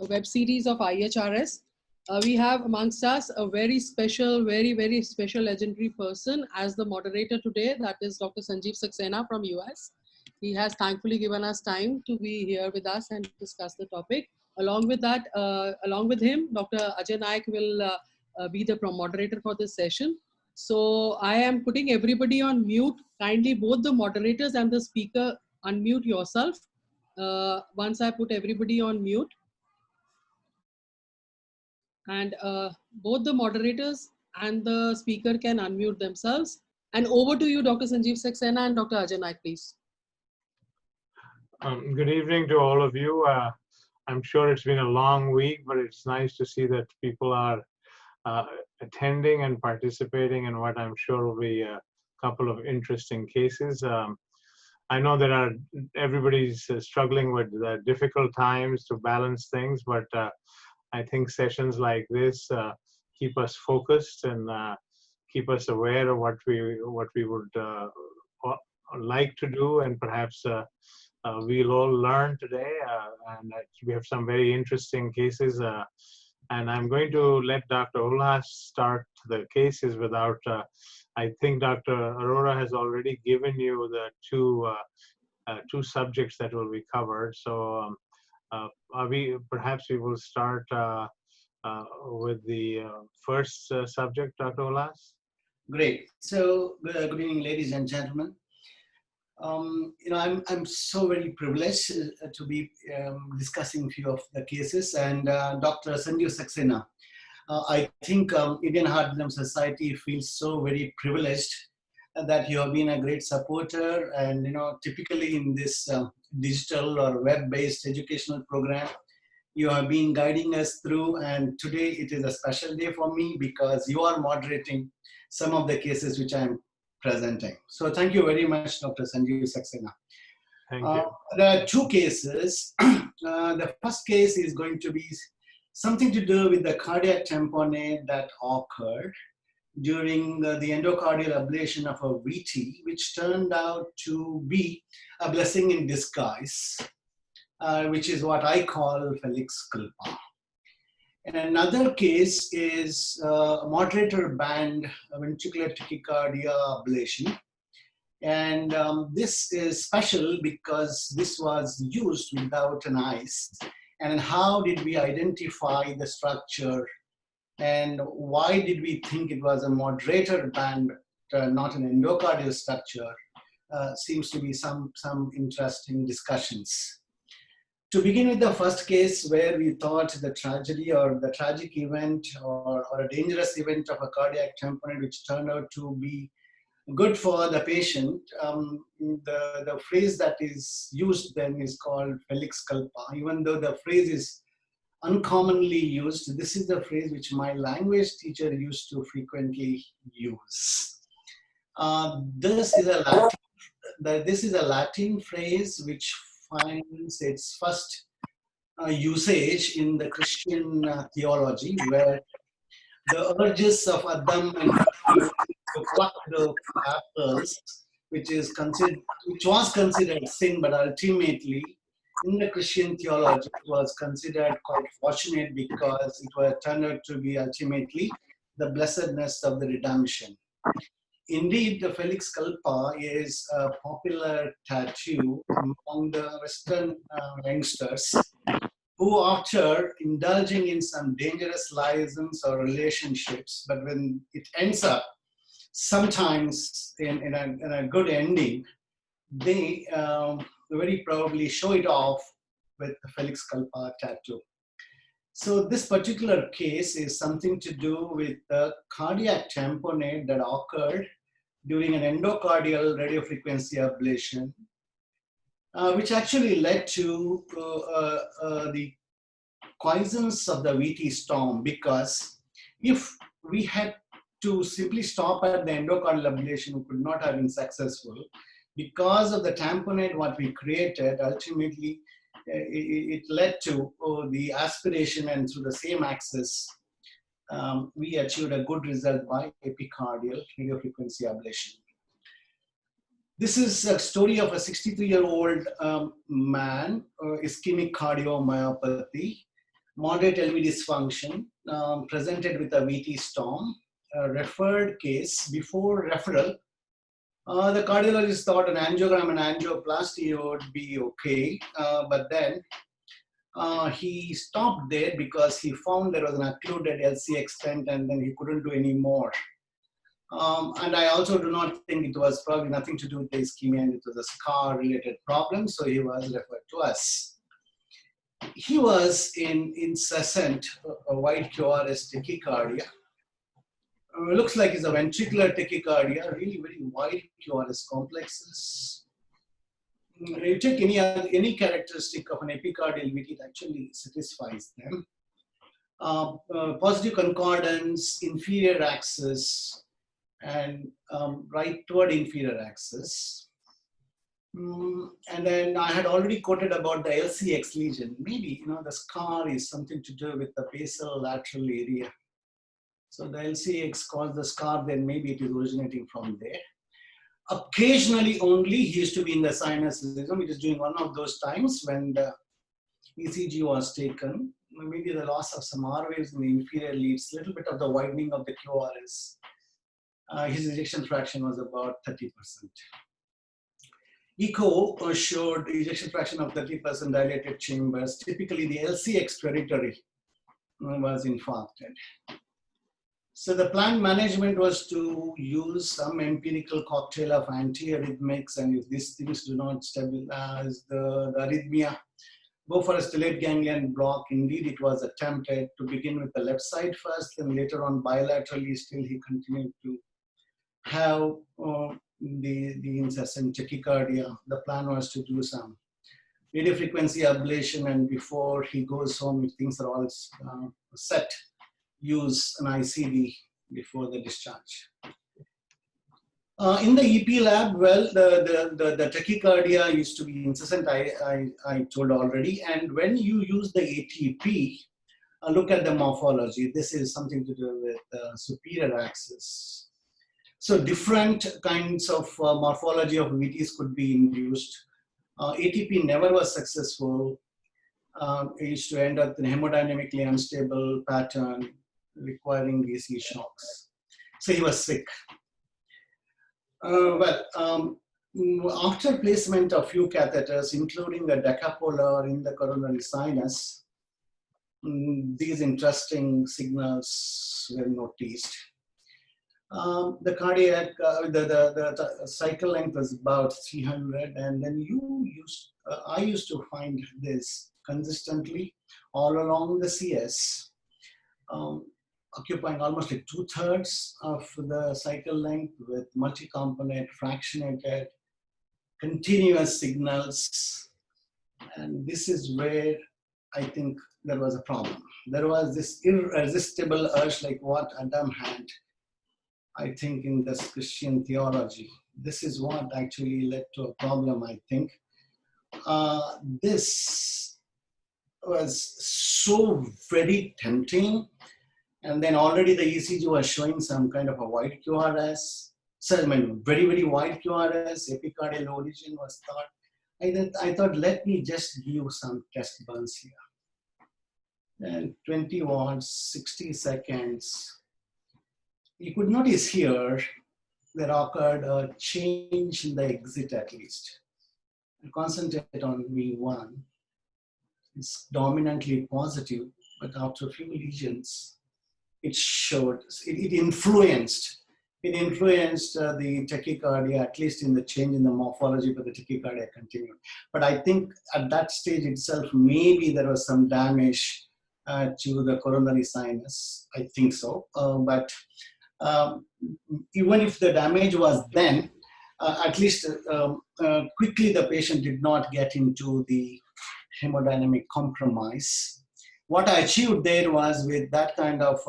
web series of IHRS. We have amongst us a very special, very special legendary person as the moderator today. That is Dr. Sanjeev Saxena from US. He has thankfully given us time to be here with us and discuss the topic. Along with that, along with him, Dr. Ajay Naik will be the moderator for this session. So I am putting everybody on mute. Kindly both the moderators and the speaker unmute yourself. Once I put everybody on mute. And both the moderators and the speaker can unmute themselves. And over to you, Dr. Sanjeev Saxena and Dr. Ajay Naik, please. Good evening to all of you. I'm sure it's been a long week, but it's nice to see that people are attending and participating in what I'm sure will be a couple of interesting cases. I know that everybody's struggling with difficult times to balance things, but I think sessions like this keep us focused and keep us aware of what we would like to do, and perhaps we'll all learn today. And we have some very interesting cases. And I'm going to let Dr. Ulhas start the cases without, I think Dr. Arora has already given you the two subjects that will be covered. So perhaps we will start with the first subject, Dr. Ulhas. Great. So good evening, ladies and gentlemen. I'm so very privileged to be discussing a few of the cases, and Dr. Sanjeev Saxena, I think Indian Heart Rhythm Society feels so very privileged that you have been a great supporter, and typically in this digital or web-based educational program, you have been guiding us through, and today it is a special day for me because you are moderating some of the cases which I am presenting. So thank you very much, Dr. Sanjeev Saxena. Thank you. There are two cases. The first case is going to be something to do with the cardiac tamponade that occurred during the endocardial ablation of a VT, which turned out to be a blessing in disguise, which is what I call Felix Culpa. And another case is moderator band ventricular tachycardia ablation. And this is special because this was used without an ICE. And how did we identify the structure? And why did we think it was a moderator band, not an endocardial structure? Seems to be some interesting discussions. To begin with the first case, where we thought the tragedy or the tragic event or a dangerous event of a cardiac tamponade, which turned out to be good for the patient, the phrase that is used then is called Felix Culpa. Even though the phrase is uncommonly used, this is the phrase which my language teacher used to frequently use. This is a Latin phrase which finds its first usage in the Christian theology, where the urges of Adam and Eve to pluck the apples, which was considered sin, but ultimately in the Christian theology it was considered quite fortunate because it was turned out to be ultimately the blessedness of the redemption. Indeed, the Felix Culpa is a popular tattoo among the Western youngsters who, after indulging in some dangerous liaisons or relationships, but when it ends up sometimes in a good ending, they very proudly show it off with the Felix Culpa tattoo. So this particular case is something to do with the cardiac tamponade that occurred during an endocardial radiofrequency ablation, which actually led to the quiescence of the VT storm, because if we had to simply stop at the endocardial ablation, we could not have been successful. Because of the tamponade what we created, ultimately it led to the aspiration, and through the same axis, we achieved a good result by epicardial radiofrequency ablation. This is a story of a 63-year-old man, ischemic cardiomyopathy, moderate LV dysfunction, presented with a VT storm, a referred case. Before referral, the cardiologist thought an angiogram and angioplasty would be okay, but then he stopped there because he found there was an occluded LC stent and then he couldn't do any more. And I also do not think it was probably nothing to do with the ischemia, and it was a scar-related problem, so he was referred to us. He was in incessant wide QRS tachycardia. Looks like it's a ventricular tachycardia, really very wide QRS complexes. You take any characteristic of an epicardial VT, it actually satisfies them. Positive concordance, inferior axis, and right toward inferior axis. And then I had already quoted about the LCX lesion. Maybe, the scar is something to do with the basal lateral area. So the LCX caused the scar, then maybe it is originating from there. Occasionally only, he used to be in the sinus lesion. It is during one of those times when the ECG was taken. Maybe the loss of some R waves in the inferior leads, little bit of the widening of the QRS. His ejection fraction was about 30%. Echo showed ejection fraction of 30% dilated chambers. Typically, the LCX territory was infarcted. So the planned management was to use some empirical cocktail of antiarrhythmics, and if these things do not stabilize the arrhythmia, go for a stellate ganglion block. Indeed, it was attempted to begin with the left side first, and later on bilaterally. Still, he continued to have the incessant tachycardia. The plan was to do some radiofrequency ablation, and before he goes home, if things are all set, use an ICD before the discharge. In the EP lab, well, the tachycardia used to be incessant, I told already. And when you use the ATP, look at the morphology. This is something to do with the superior axis. So different kinds of morphology of VTs could be induced. ATP never was successful. It used to end up in a hemodynamically unstable pattern requiring DC shocks. So he was sick. After placement of few catheters, including a decapolar in the coronary sinus, these interesting signals were noticed. The cardiac, the cycle length was about 300, and then I used to find this consistently all along the CS, occupying almost like 2/3 of the cycle length with multi-component, fractionated, continuous signals. And this is where I think there was a problem. There was this irresistible urge like what Adam had, I think, in this Christian theology. This is what actually led to a problem, I think. This was so very tempting. And then already the ECG was showing some kind of a wide QRS. So I mean, very, very wide QRS, epicardial origin was thought. I thought, let me just give some test burns here. And 20 watts, 60 seconds. You could notice here, there occurred a change in the exit at least. I concentrate on V1. It's dominantly positive, but after a few lesions, it showed, it influenced the tachycardia, at least in the change in the morphology, but the tachycardia continued. But I think at that stage itself, maybe there was some damage to the coronary sinus. I think so. But even if the damage was then, at least quickly the patient did not get into the hemodynamic compromise. What I achieved there was with that kind of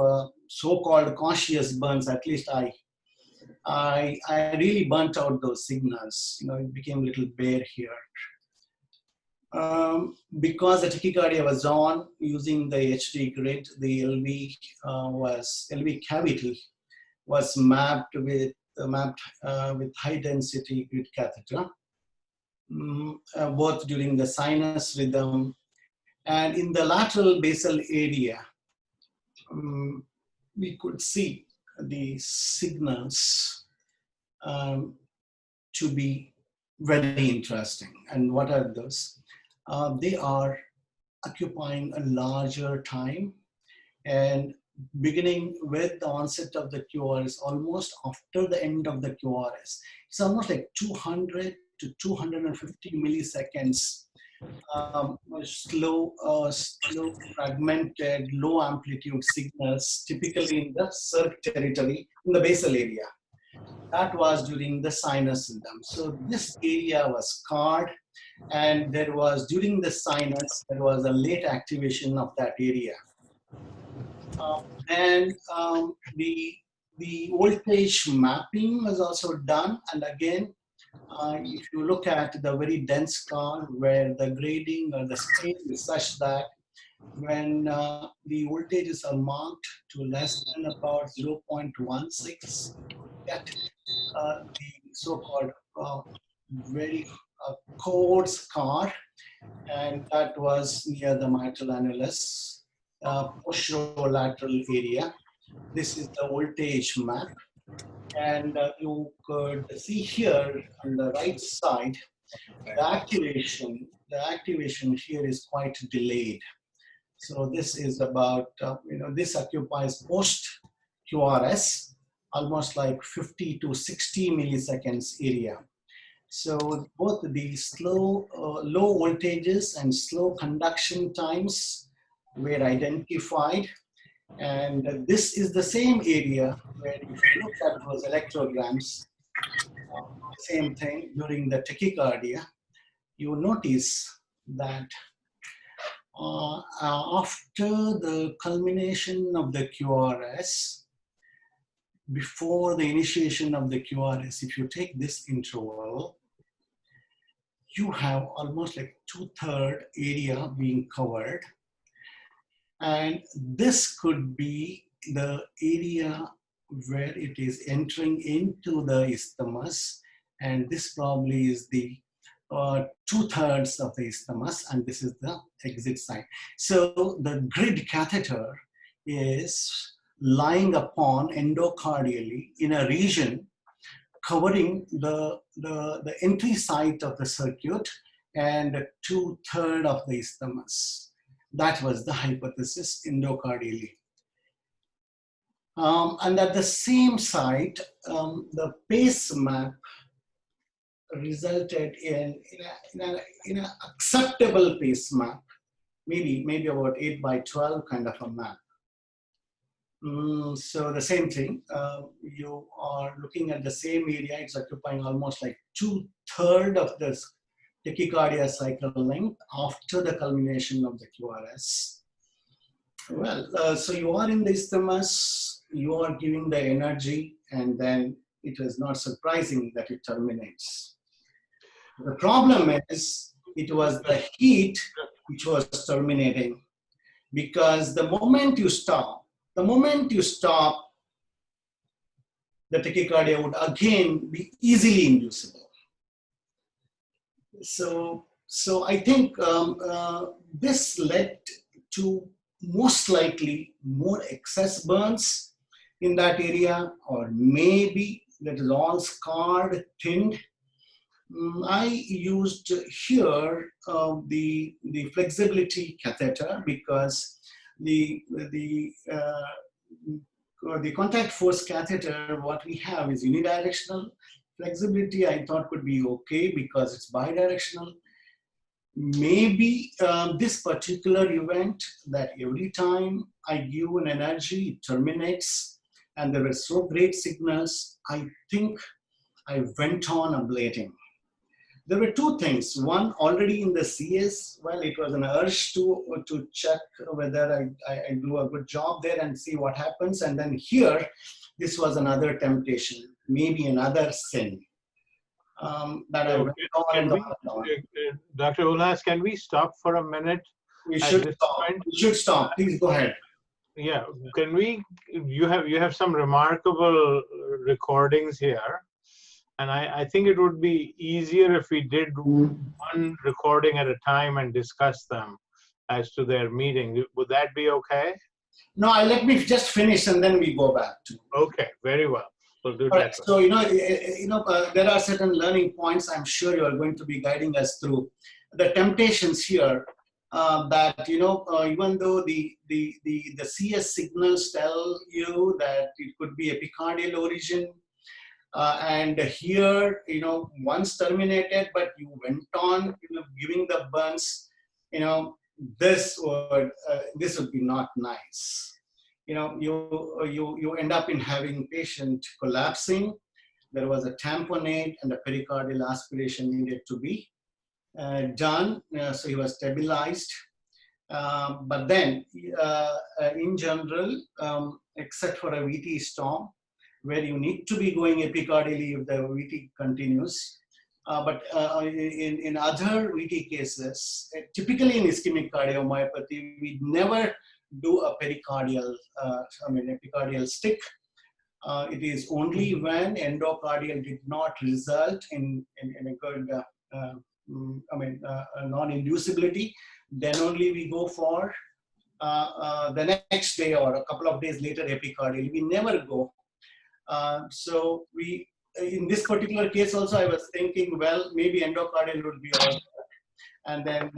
so-called cautious burns, at least I really burnt out those signals. It became a little bare here. Because the tachycardia was on, using the HD grid, the LV cavity was mapped with high density grid catheter, both during the sinus rhythm And in the lateral basal area, we could see the signals to be very interesting. And what are those? They are occupying a larger time, and beginning with the onset of the QRS, almost after the end of the QRS. It's almost like 200 to 250 milliseconds, slow, fragmented, low amplitude signals, typically in the circ territory, in the basal area. That was during the sinus rhythm. So this area was scarred, and there was, during the sinus, there was a late activation of that area. The voltage mapping was also done. And again, if you look at the very dense scar where the grading or the scale is such that when the voltages are marked to less than about 0.16, get the so-called very cold scar, and that was near the mitral annulus, posterolateral area. This is the voltage map, and you could see here on the right side, the activation here is quite delayed. So this is about, this occupies post QRS, almost like 50 to 60 milliseconds area. So both the slow, low voltages and slow conduction times were identified. And this is the same area where if you look at those electrograms, same thing during the tachycardia, you notice that after the culmination of the QRS, before the initiation of the QRS, if you take this interval, you have almost like 2/3 area being covered. And this could be the area where it is entering into the isthmus. And this probably is the 2/3 of the isthmus, and this is the exit site. So the grid catheter is lying upon endocardially in a region covering the entry site of the circuit and 2/3 of the isthmus. That was the hypothesis endocardially. And at the same site, the Pacemap resulted in an acceptable Pacemap, maybe about 8x12 kind of a map. So the same thing, you are looking at the same area, it's occupying almost like 2/3 of this tachycardia cycle length after the culmination of the QRS. Well, so you are in the isthmus, you are giving the energy, and then it is not surprising that it terminates. The problem is, it was the heat which was terminating, because the moment you stop, the tachycardia would again be easily inducible. So I think this led to most likely more excess burns in that area, or maybe that is all scarred, thinned. I used here the flexibility catheter, because the contact force catheter, what we have is unidirectional. Flexibility I thought could be okay because it's bidirectional. Maybe this particular event, that every time I give an energy, it terminates, and there were so great signals, I think I went on ablating. There were two things. One, already in the CS, well, it was an urge to check whether I do a good job there and see what happens. And then here, this was another temptation, maybe another sin. That I went on. Dr. Ulhas, can we stop for a minute? We should stop. Please go ahead. Yeah, can we? You have some remarkable recordings here, and I think it would be easier if we did one recording at a time and discuss them, as to their meeting. Would that be okay? No, let me just finish and then we go back to. Okay, very well. We'll do All that. right. So, there are certain learning points I'm sure you are going to be guiding us through. The temptations here that, even though the CS signals tell you that it could be epicardial origin, and here, once terminated, but you went on, giving the burns, this would be not nice. You end up in having patient collapsing. There was a tamponade and a pericardial aspiration needed to be done. So he was stabilized. But then, in general, except for a VT storm, where you need to be going epicardially if the VT continues. But in other VT cases, typically in ischemic cardiomyopathy, we never do a pericardial, epicardial stick. It is only when endocardial did not result in a good, non-inducibility, then only we go for the next day or a couple of days later epicardial. We never go. So in this particular case also, I was thinking, well, maybe endocardial would be all. And then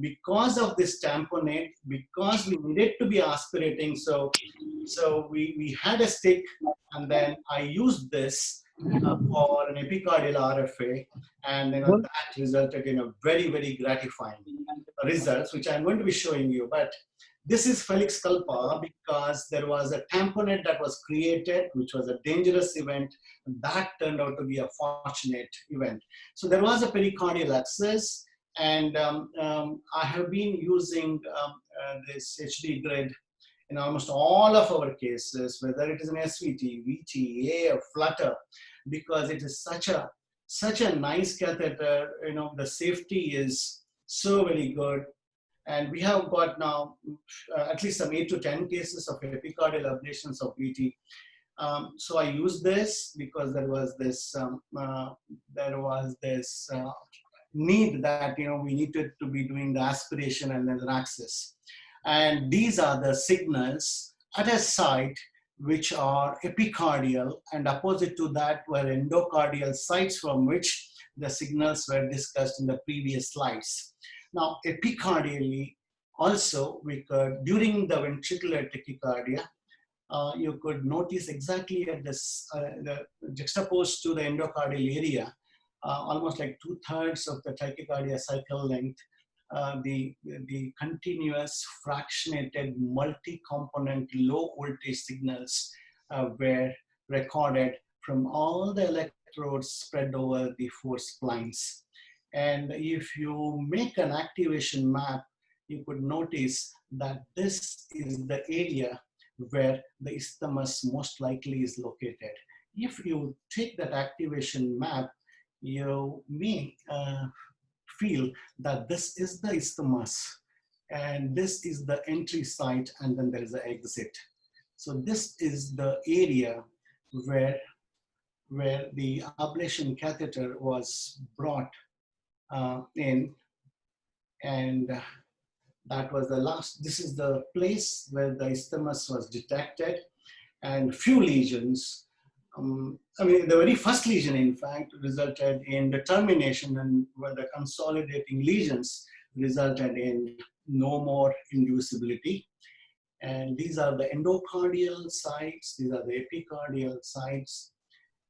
because of this tamponade, because we needed to be aspirating, so we had a stick, and then I used this for an epicardial RFA, and that resulted in a very, very gratifying results, which I'm going to be showing you. But this is Felix Culpa because there was a tamponade that was created, which was a dangerous event. That turned out to be a fortunate event. So there was a pericardial access, and I have been using this HD grid in almost all of our cases, whether it is an SVT, VT, AF, flutter, because it is such a nice catheter. The safety is so very good. And we have got now at least some 8 to 10 cases of epicardial ablations of VT. So I used this because there was this need that we needed to be doing the aspiration and then access. And these are the signals at a site which are epicardial, and opposite to that were endocardial sites from which the signals were discussed in the previous slides. Now, epicardially, also, we could, during the ventricular tachycardia, you could notice exactly at this, juxtaposed to the endocardial area, almost like 2/3 of the tachycardia cycle length, the continuous fractionated multi-component low voltage signals were recorded from all the electrodes spread over the 4 splines. And if you make an activation map, you could notice that this is the area where the isthmus most likely is located. If you take that activation map, you may feel that this is the isthmus and this is the entry site, and then there is the exit. So this is the area where the ablation catheter was brought in, and that was the last. This is the place where the isthmus was detected, and few lesions. The very first lesion, in fact, resulted in the termination, and where the consolidating lesions resulted in no more inducibility. And these are the endocardial sites, these are the epicardial sites.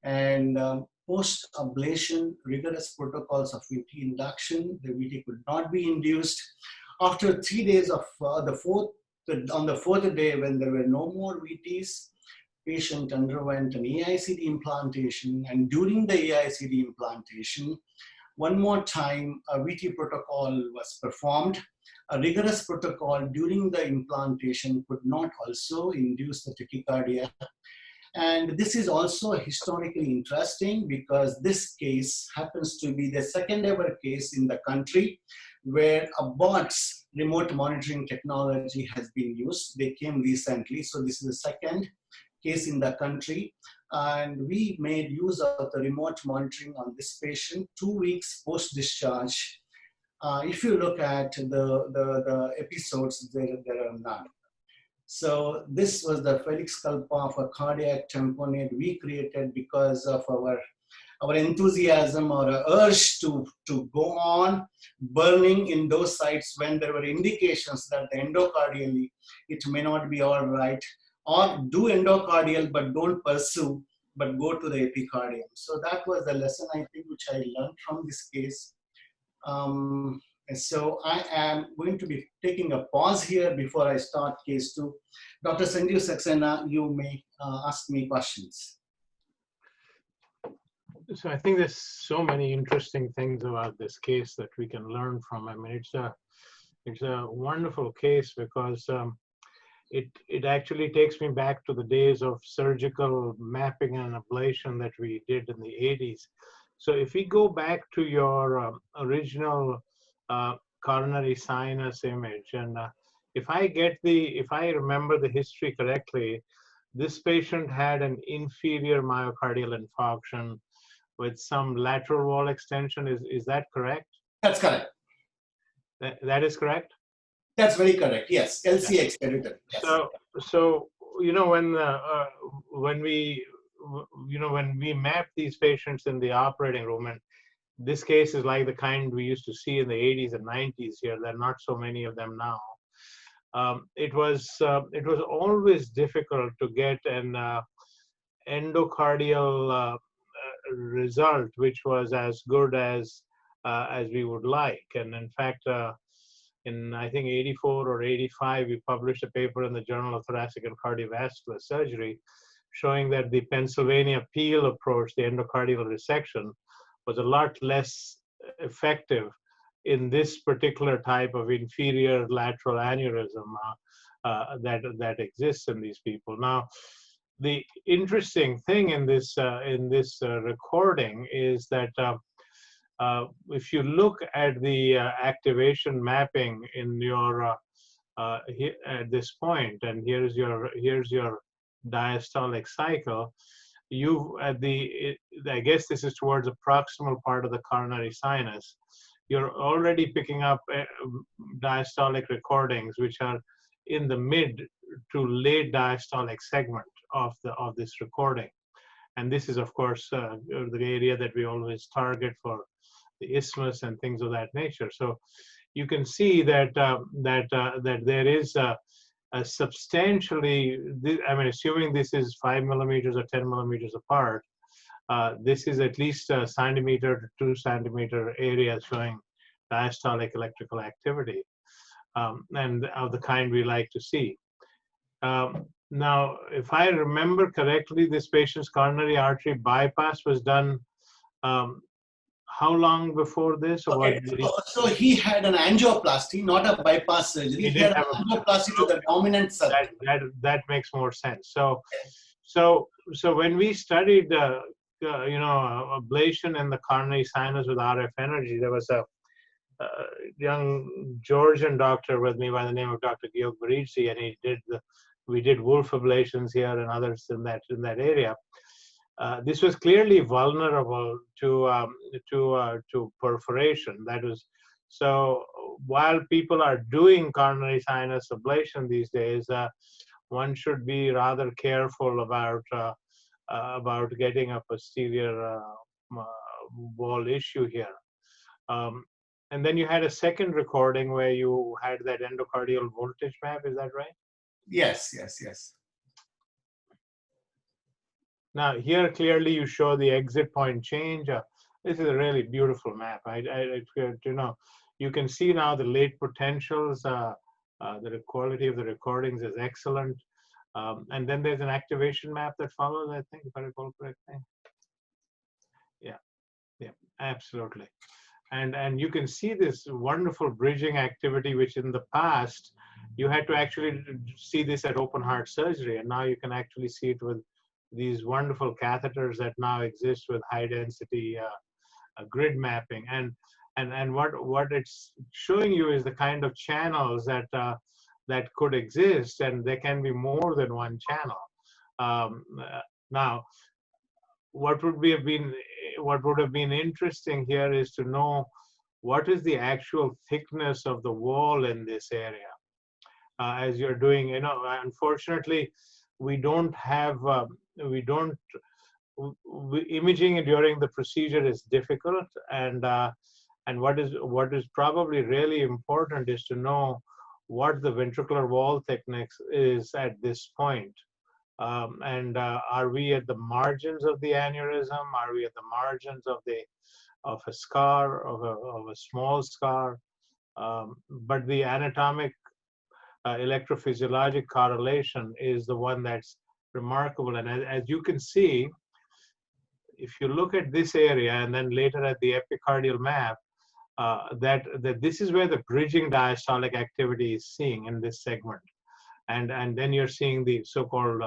And post-ablation, rigorous protocols of VT induction, the VT could not be induced. After 3 days of on the fourth day, when there were no more VTs, patient underwent an AICD implantation, and during the AICD implantation, one more time a VT protocol was performed. A rigorous protocol during the implantation could not also induce the tachycardia. And this is also historically interesting because this case happens to be the second ever case in the country where a BOTS remote monitoring technology has been used. They came recently, so this is the second case in the country. And we made use of the remote monitoring on this patient 2 weeks post-discharge. If you look at the episodes, there are none. So this was the Felix Culpa of a cardiac tamponade we created because of our enthusiasm or urge to go on burning in those sites when there were indications that the endocardially it may not be all right, or do endocardial but don't pursue, but go to the epicardium. So that was the lesson, I think, which I learned from this case. So I am going to be taking a pause here before I start case 2. Dr. Sanjeev Saxena, you may ask me questions. So I think there's so many interesting things about this case that we can learn from. I mean, it's a wonderful case because it actually takes me back to the days of surgical mapping and ablation that we did in the 80s. So if we go back to your original coronary sinus image, and if I remember the history correctly, this patient had an inferior myocardial infarction with some lateral wall extension. Is that correct? That's correct. That is correct? That's very correct. Yes, LC expedited. Yes. So you know when we map these patients in the operating room, and this case is like the kind we used to see in the 80s and 90s here. There are not so many of them now. It was always difficult to get an endocardial result which was as good as we would like. And in fact, in I think 84 or 85, we published a paper in the Journal of Thoracic and Cardiovascular Surgery showing that the Pennsylvania Peel approach, the endocardial resection, was a lot less effective in this particular type of inferior lateral aneurysm that exists in these people. Now, the interesting thing in this recording is that if you look at the activation mapping in your at this point, and here's your diastolic cycle, you I guess this is towards the proximal part of the coronary sinus. You're already picking up diastolic recordings which are in the mid to late diastolic segment of this recording, and this is of course the area that we always target for the isthmus and things of that nature. So you can see that that there is a substantially, I mean, assuming this is 5 millimeters or 10 millimeters apart, this is at least a centimeter to 2 centimeter area showing diastolic electrical activity, and of the kind we like to see. Now, if I remember correctly, this patient's coronary artery bypass was done how long before this? Or okay, so he had an angioplasty, not a bypass surgery. He had an angioplasty to the dominant circuit. That makes more sense. So when we studied ablation in the coronary sinus with RF energy, there was a young Georgian doctor with me by the name of Dr. Georg Baridzi, and we did Wolf ablations here and others in that area. This was clearly vulnerable to perforation. That was so. While people are doing coronary sinus ablation these days, one should be rather careful about getting a posterior wall issue here. And then you had a second recording where you had that endocardial voltage map. Is that right? Yes. Now here clearly you show the exit point change. This is a really beautiful map. You can see now the late potentials. The quality of the recordings is excellent. And then there's an activation map that follows, I think, if I recall correctly. Yeah, absolutely. And you can see this wonderful bridging activity, which in the past you had to actually see this at open heart surgery, and now you can actually see it with these wonderful catheters that now exist with high density grid mapping. And what it's showing you is the kind of channels that could exist, and there can be more than one channel. Now, what would have been interesting here is to know what is the actual thickness of the wall in this area. As you're doing, unfortunately, we don't have, imaging during the procedure is difficult, and what is probably really important is to know what the ventricular wall thickness is at this point. Are we at the margins of the aneurysm? Are we at the margins of a scar, of a small scar? But the anatomic electrophysiologic correlation is the one that's remarkable. And as you can see, if you look at this area and then later at the epicardial map, that this is where the bridging diastolic activity is seeing in this segment. And then you're seeing the so-called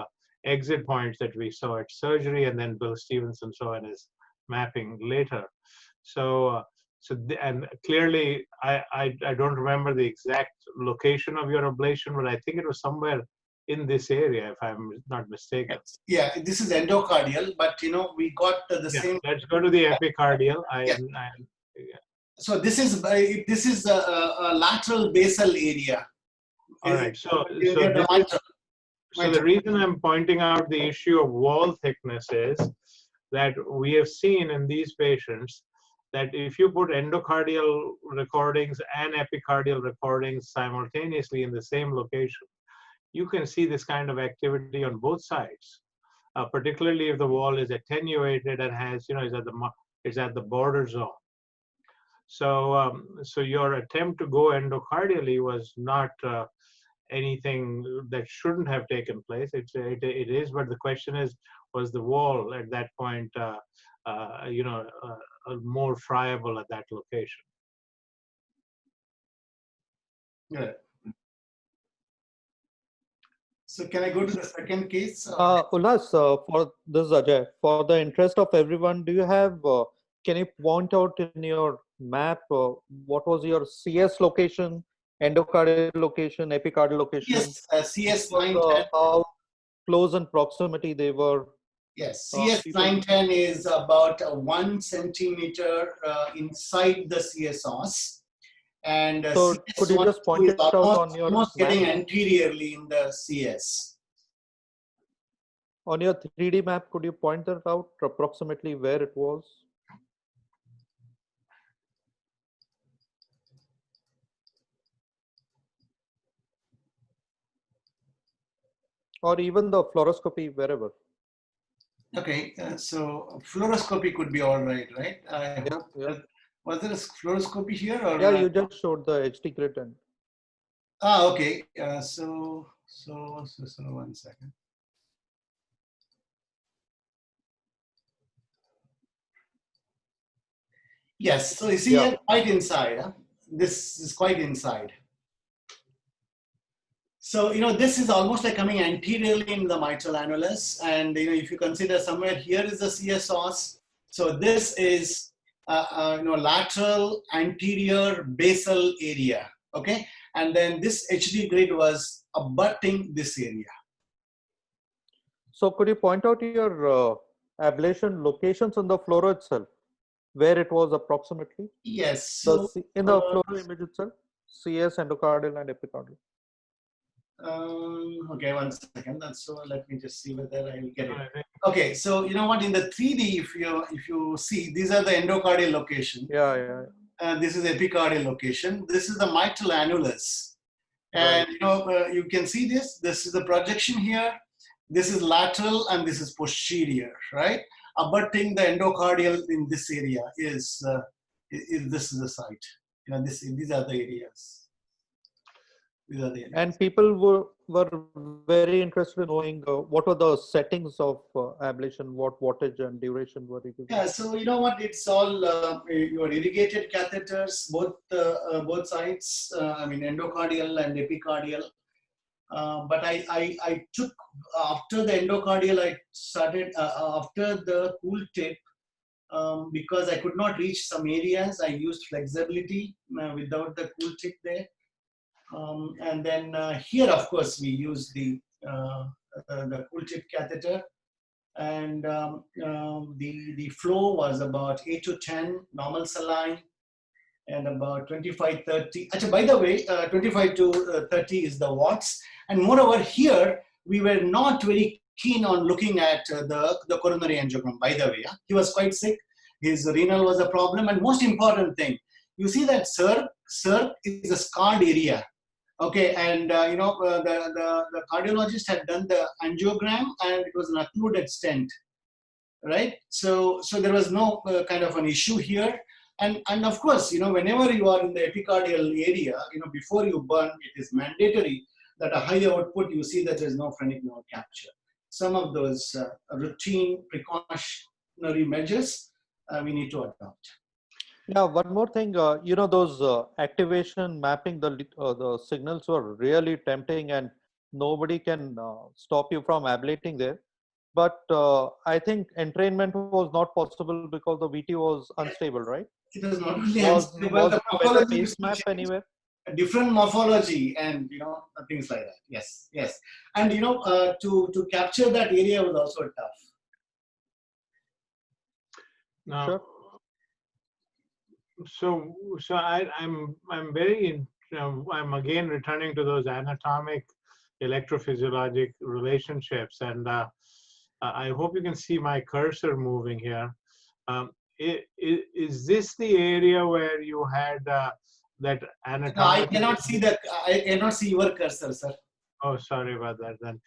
exit points that we saw at surgery, and then Bill Stevenson saw in his mapping later. And clearly, I don't remember the exact location of your ablation, but I think it was somewhere in this area, if I'm not mistaken. Yeah, this is endocardial, but we got the same. Let's go to the epicardial. So this is a lateral basal area. All right. So the reason I'm pointing out the issue of wall thickness is that we have seen in these patients that if you put endocardial recordings and epicardial recordings simultaneously in the same location, you can see this kind of activity on both sides, particularly if the wall is attenuated and has, is at the border zone. So, so your attempt to go endocardially was not anything that shouldn't have taken place. It is, but the question is, was the wall at that point, more friable at that location? Yeah. So can I go to the second case? Ulhas, for this Ajay, for the interest of everyone, do you have, can you point out in your map, what was your CS location, endocardial location, epicardial location? Yes, CS 910. How close in proximity they were? Yes, CS 910 is about 1 centimeter inside the CS os. And so could you just point it out on your almost map? getting anteriorly in the CS. On your 3D map, could you point that out approximately where it was? Or even the fluoroscopy, wherever. Okay, so fluoroscopy could be all right, right? I hope. Yeah. Was there a fluoroscopy here? Or yeah, you just showed the HD grid. And okay. So 1 second. Yes, so you see here, quite inside. Huh? This is quite inside. So, this is almost like coming anteriorly in the mitral annulus. And, if you consider somewhere here is the CS os. So this is, lateral anterior basal area. Okay. And then this HD grid was abutting this area. so could you point out your ablation locations on the fluoro itself, where it was approximately? Yes. So in the fluoro image itself, CS, endocardial, and epicardial. Okay, 1 second. So let me just see whether I will get it. Okay, so you know what? In the 3D, if you see, these are the endocardial location. Yeah. This is epicardial location. This is the mitral annulus, and you can see this. This is the projection here. This is lateral, and this is posterior, right? Abutting the endocardial in this area is this is the site. These are the areas. And people were very interested in knowing what were the settings of ablation, what wattage and duration were you using? Yeah, so you know what? It's all your irrigated catheters, both sides. I mean, endocardial and epicardial. But I took after the endocardial. I started after the cool tip because I could not reach some areas. I used flexibility without the cool tip there. And then here, of course, we use the cool tip catheter, and the flow was about 8 to 10 normal saline, and about 25, 30. Actually, by the way, 25 to 30 is the watts. And moreover, here, we were not very keen on looking at the coronary angiogram, by the way. Yeah? He was quite sick. His renal was a problem. And most important thing, you see that circ is a scarred area. Okay, and the cardiologist had done the angiogram and it was an occluded stent, right? So there was no kind of an issue here. And of course, whenever you are in the epicardial area, before you burn, it is mandatory that a high output, you see that there's no phrenic nerve capture. Some of those routine precautionary measures we need to adopt. Yeah, one more thing, those activation mapping, the signals were really tempting and nobody can stop you from ablating there. But I think entrainment was not possible because the VT was unstable, right? It was not only Was unstable, the there a better morphology pace map anywhere? a different morphology and things like that. Yes, yes. And to capture that area was also tough. Now, Sure. so I'm very I'm again returning to those anatomic electrophysiologic relationships, and I hope you can see my cursor moving here. Is this the area where you had that anatomic? No, I cannot see your cursor, sir. Oh, sorry about that then.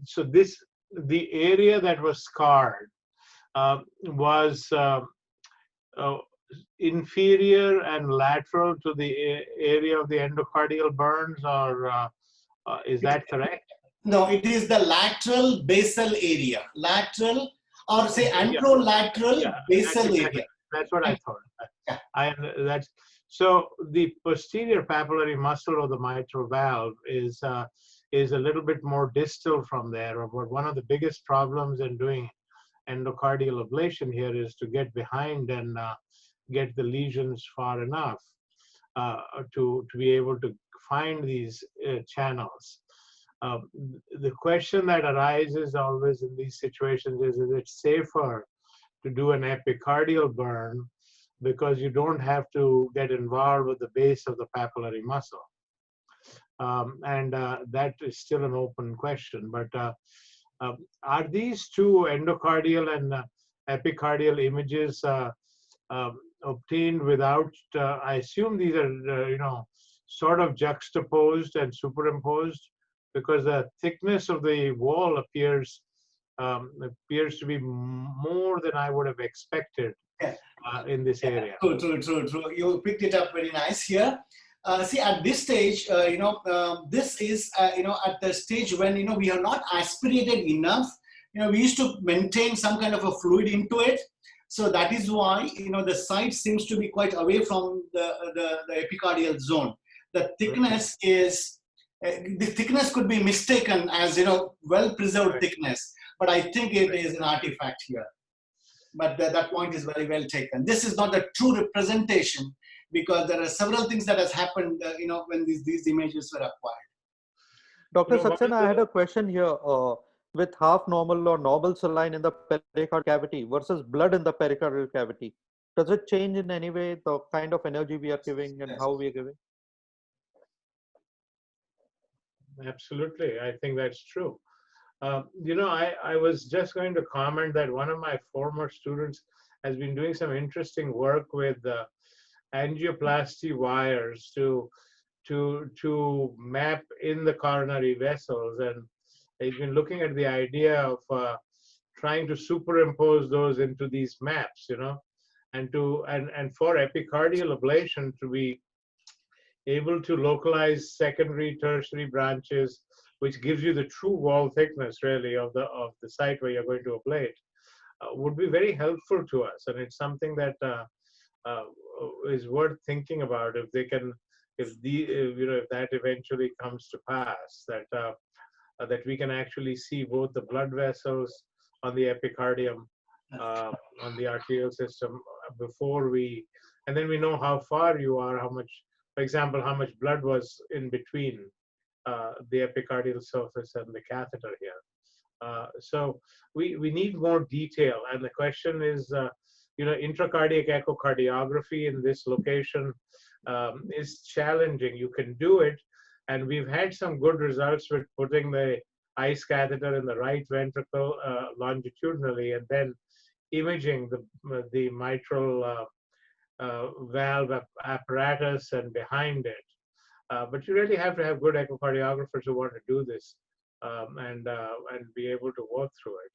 So the area that was scarred was inferior and lateral to the area of the endocardial burns, or is that correct? No, it is the lateral basal area. Lateral, or say anterolateral basal area. That's what I thought. Yeah. So the posterior papillary muscle of the mitral valve is a little bit more distal from there. But one of the biggest problems in doing endocardial ablation here is to get behind and get the lesions far enough to be able to find these channels. The question that arises always in these situations is it safer to do an epicardial burn because you don't have to get involved with the base of the papillary muscle? And that is still an open question. But are these two endocardial and epicardial images obtained without, I assume these are, sort of juxtaposed and superimposed, because the thickness of the wall appears to be more than I would have expected in this area. True. You picked it up very nice here. See, at this stage, this is, at the stage when, we are not aspirated enough. We used to maintain some kind of a fluid into it. So that is why, the site seems to be quite away from the epicardial zone. The thickness is, the thickness could be mistaken as, well-preserved thickness. But I think it is an artifact here. But that point is very well taken. This is not a true representation because there are several things that has happened, when these images were acquired. Dr. Saxena, I had a question here. With half normal or normal saline in the pericardial cavity versus blood in the pericardial cavity, does it change in any way the kind of energy we are giving and how we are giving? Absolutely, I think that's true. I was just going to comment that one of my former students has been doing some interesting work with angioplasty wires to map in the coronary vessels, and he's been looking at the idea of trying to superimpose those into these maps, and for epicardial ablation to be able to localize secondary, tertiary branches, which gives you the true wall thickness, really, of the site where you're going to ablate, would be very helpful to us. And it's something that is worth thinking about if they can, if that eventually comes to pass, that we can actually see both the blood vessels on the epicardium, on the arterial system and then we know how far you are, how much, for example, how much blood was in between the epicardial surface and the catheter here. So we need more detail, and the question is, intracardiac echocardiography in this location is challenging. You can do it, and we've had some good results with putting the ICE catheter in the right ventricle longitudinally, and then imaging the mitral valve apparatus and behind it. But you really have to have good echocardiographers who want to do this and be able to work through it.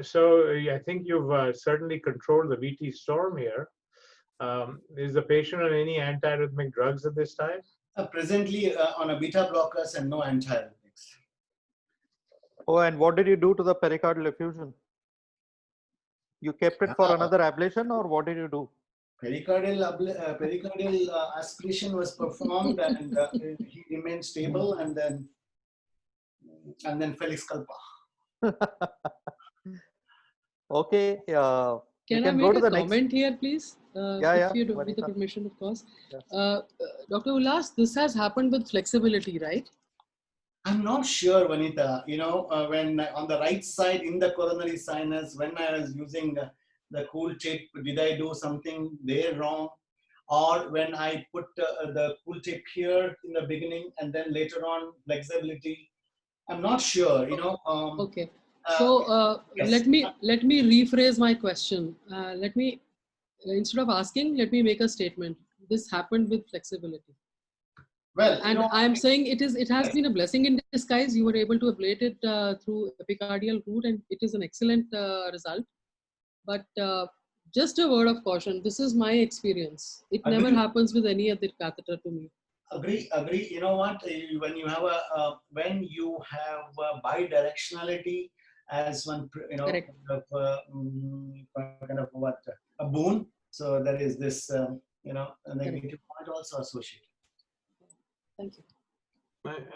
So I think you've certainly controlled the VT storm here. Is the patient on any antiarrhythmic drugs at this time? Presently on a beta blockers and no antiarrhythmics. Oh, and what did you do to the pericardial effusion? You kept it for another ablation, or what did you do? Pericardial aspiration was performed, and he remained stable, and then Felix Culpa. Okay. Can I make a comment here, please? If you do, with the permission, of course. Yes. Dr. Ulhas, this has happened with flexibility, right? I'm not sure, Vanita. When on the right side in the coronary sinus, when I was using the cool tape, did I do something there wrong? Or when I put the cool tape here in the beginning and then later on flexibility, I'm not sure. Okay. So yes. let me rephrase my question. Instead of asking, let me make a statement. This happened with flexibility. Well, and I'm saying it has been a blessing in disguise. You were able to ablate it through epicardial route, and it is an excellent result. But just a word of caution. This is my experience. It never happens with any other catheter to me. Agree. You know what? When you have bidirectionality as one, Correct. kind of what a boon. So there is this, a negative point also associated. Thank you.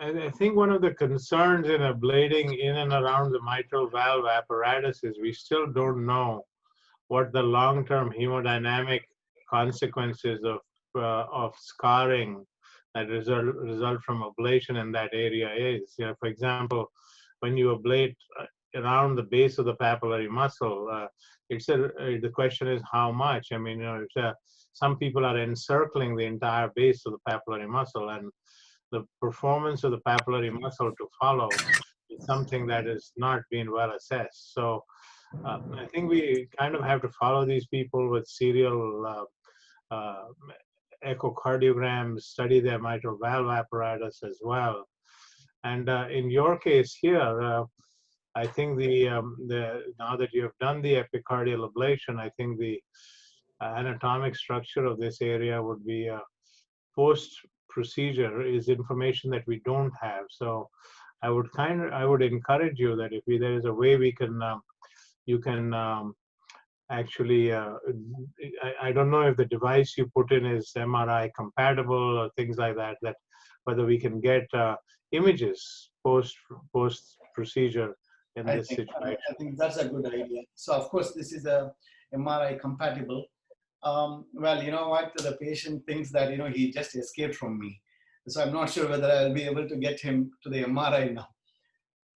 I think one of the concerns in ablating in and around the mitral valve apparatus is we still don't know what the long-term hemodynamic consequences of scarring that result from ablation in that area is. For example, when you ablate around the base of the papillary muscle, the question is how much. I mean, some people are encircling the entire base of the papillary muscle, and the performance of the papillary muscle to follow is something that has not been well assessed. So I think we kind of have to follow these people with serial echocardiograms, study their mitral valve apparatus as well. And in your case here, I think now that you have done the epicardial ablation, I think the anatomic structure of this area would be post-procedure is information that we don't have. So I would encourage you that if there is a way we can, you can actually, I don't know if the device you put in is MRI compatible or things like that, whether we can get images post-procedure in this situation. I think that's a good idea. So of course, this is a MRI compatible. Well, you know what? The patient thinks that, he just escaped from me. So I'm not sure whether I'll be able to get him to the MRI now.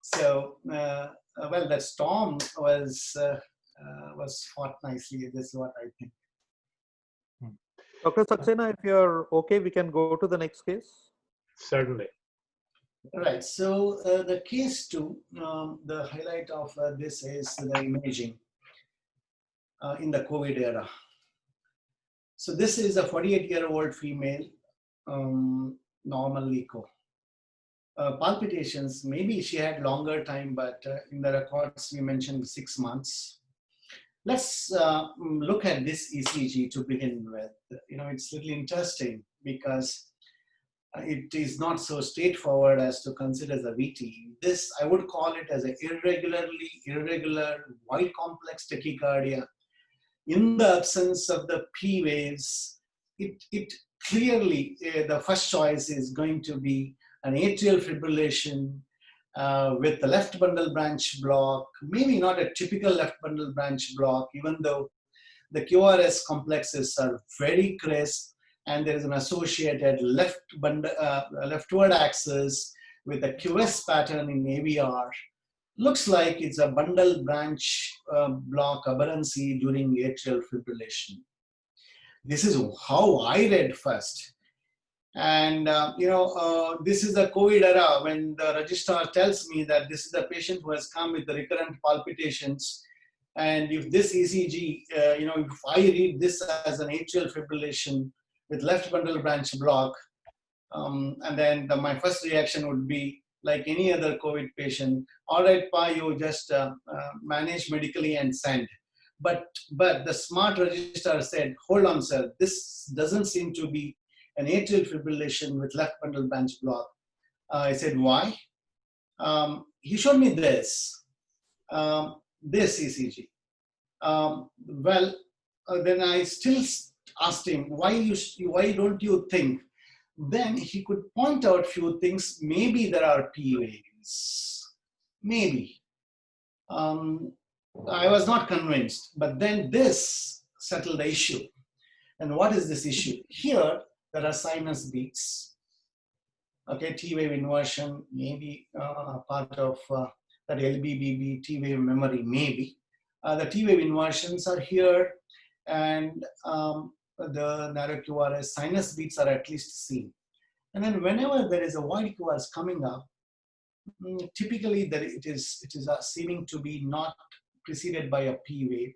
So, well, the storm was fought nicely. This is what I think. Dr. Saxena, if you're okay, we can go to the next case. Certainly. Right. So the case 2, the highlight of this is the imaging in the COVID era. So this is a 48-year-old female, normal echo. Palpitations, maybe she had longer time, but in the records we mentioned 6 months. Let's look at this ECG to begin with. It's a little interesting because it is not so straightforward as to consider the VT. This, I would call it as an irregular, wide complex tachycardia. In the absence of the P waves, it clearly, the first choice is going to be an atrial fibrillation with the left bundle branch block, maybe not a typical left bundle branch block, even though the QRS complexes are very crisp and there is an associated leftward axis with a QS pattern in AVR. Looks like it's a bundle branch block aberrancy during atrial fibrillation. This is how I read first. And this is the COVID era when the registrar tells me that this is the patient who has come with the recurrent palpitations. And if this ECG, if I read this as an atrial fibrillation with left bundle branch block, and then my first reaction would be like any other COVID patient, all right, Pa, you just manage medically and send. But the smart registrar said, hold on, sir, this doesn't seem to be an atrial fibrillation with left bundle branch block. I said, why? He showed me this ECG. Then I still asked him, why don't you think? Then he could point out few things. Maybe there are P waves. Maybe. I was not convinced, but then this settled the issue. And what is this issue? Here, there are sinus beats. Okay, T-wave inversion, maybe part of that LBBB T-wave memory, maybe. The T-wave inversions are here, and the narrow QRS sinus beats are at least seen. And then whenever there is a wide QRS coming up, typically it is seeming to be not preceded by a P wave.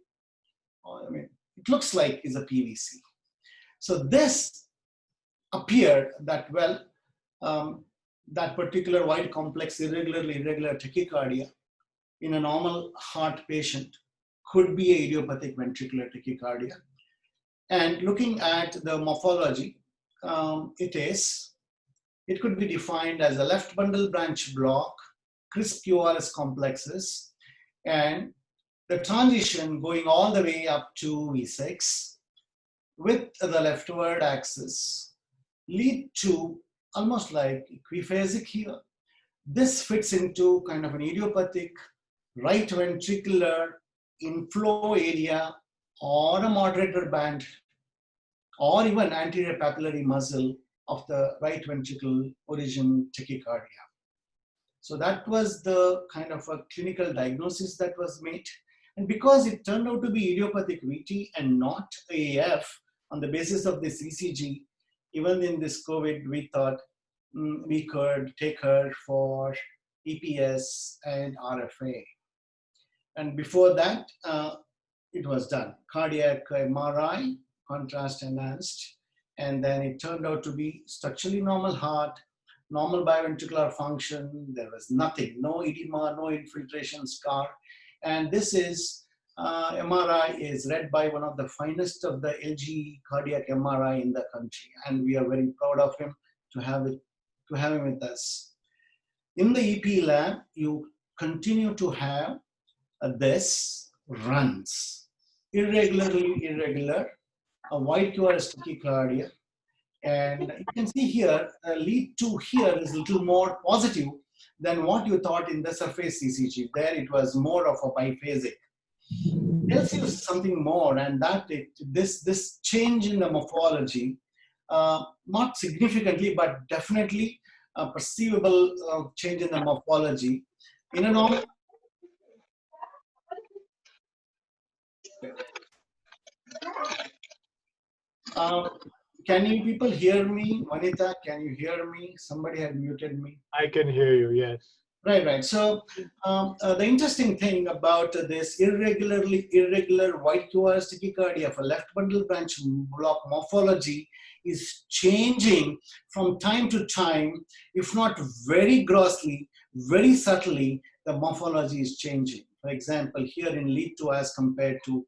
I mean, it looks like it's a PVC. So this appeared that, well, that particular wide complex irregular tachycardia in a normal heart patient could be a idiopathic ventricular tachycardia. And looking at the morphology, it could be defined as a left bundle branch block, crisp QRS complexes, and the transition going all the way up to V6 with the leftward axis lead to almost like equiphasic here. This fits into kind of an idiopathic right ventricular inflow area or a moderator band or even anterior papillary muscle of the right ventricle origin tachycardia. So that was the kind of a clinical diagnosis that was made. And because it turned out to be idiopathic VT and not AF, on the basis of this ECG, even in this COVID, we thought we could take her for EPS and RFA. And before that, it was done. Cardiac MRI, contrast enhanced. And then it turned out to be structurally normal heart, normal biventricular function. There was nothing, no edema, no infiltration scar. And this is, MRI is read by one of the finest of the LG cardiac MRI in the country. And we are very proud of him to have him with us. In the EP lab, you continue to have this runs, irregular, a wide QRS tachycardia. And you can see here, lead to here is a little more positive than what you thought in the surface ECG. There it was more of a biphasic. Tells you something more, and that this change in the morphology, not significantly, but definitely a perceivable change in the morphology. In a normal, can you people hear me? Vanita, can you hear me? Somebody had muted me. I can hear you, yes. Right. So the interesting thing about this irregular wide QRS tachycardia for left bundle branch block morphology is changing from time to time, if not very grossly, very subtly, the morphology is changing. For example, here in lead 2 as compared to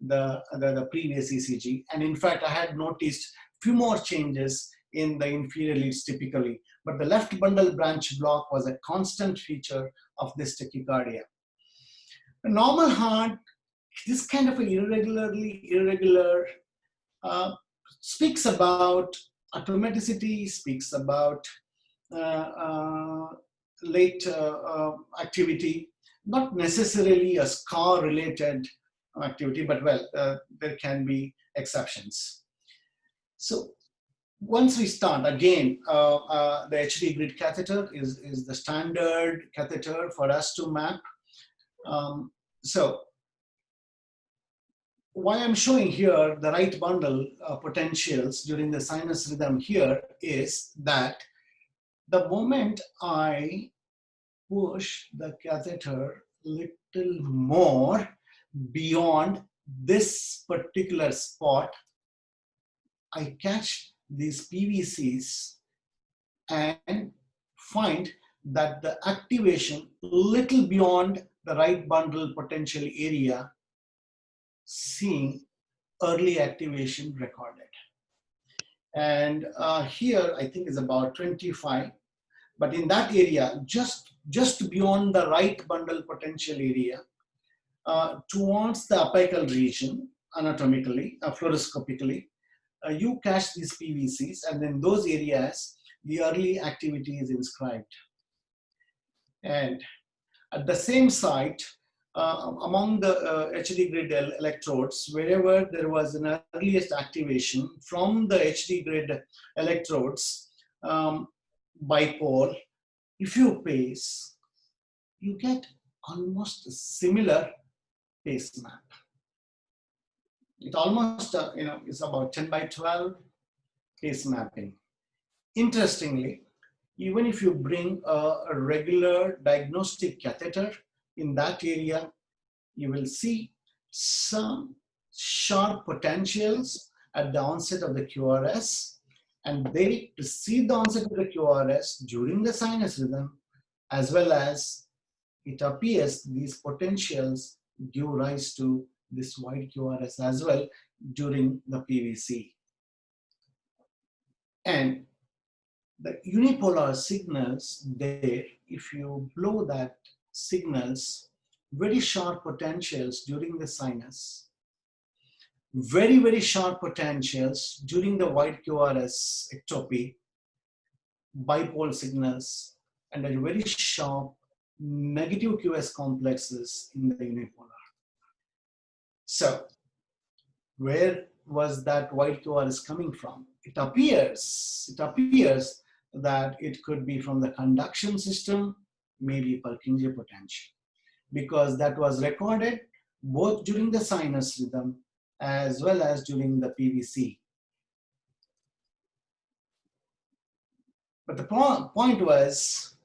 the previous ECG. And in fact, I had noticed few more changes in the inferior leads typically, but the left bundle branch block was a constant feature of this tachycardia. A normal heart, this kind of irregular, speaks about automaticity, speaks about late activity, not necessarily a scar related activity, but well, there can be exceptions. So once we start, again, the HD grid catheter is the standard catheter for us to map. So why I'm showing here the Rt.Bundle potentials during the sinus rhythm here is that the moment I push the catheter little more beyond this particular spot, I catch these PVCs and find that the activation little beyond the Rt.Bundle potential area, seeing early activation recorded. And here I think is about 25, but in that area, just beyond the Rt.Bundle potential area, towards the apical region, anatomically, fluoroscopically, you catch these PVCs, and in those areas, the early activity is inscribed. And at the same site, among the HD grid electrodes, wherever there was an earliest activation from the HD grid electrodes, bipole, if you pace, you get almost a similar pace map. It almost, is about 10 by 12 pace mapping. Interestingly, even if you bring a regular diagnostic catheter in that area, you will see some sharp potentials at the onset of the QRS, and they precede the onset of the QRS during the sinus rhythm, as well as it appears these potentials give rise to this wide QRS as well during the PVC. And the unipolar signals there, if you blow that signals, very sharp potentials during the sinus, very, very sharp potentials during the wide QRS ectopy, bipole signals, and a very sharp negative QS complexes in the unipolar. So where was that wide QRS coming from? It appears that it could be from the conduction system, maybe Purkinje potential, because that was recorded both during the sinus rhythm as well as during the PVC. But the point was,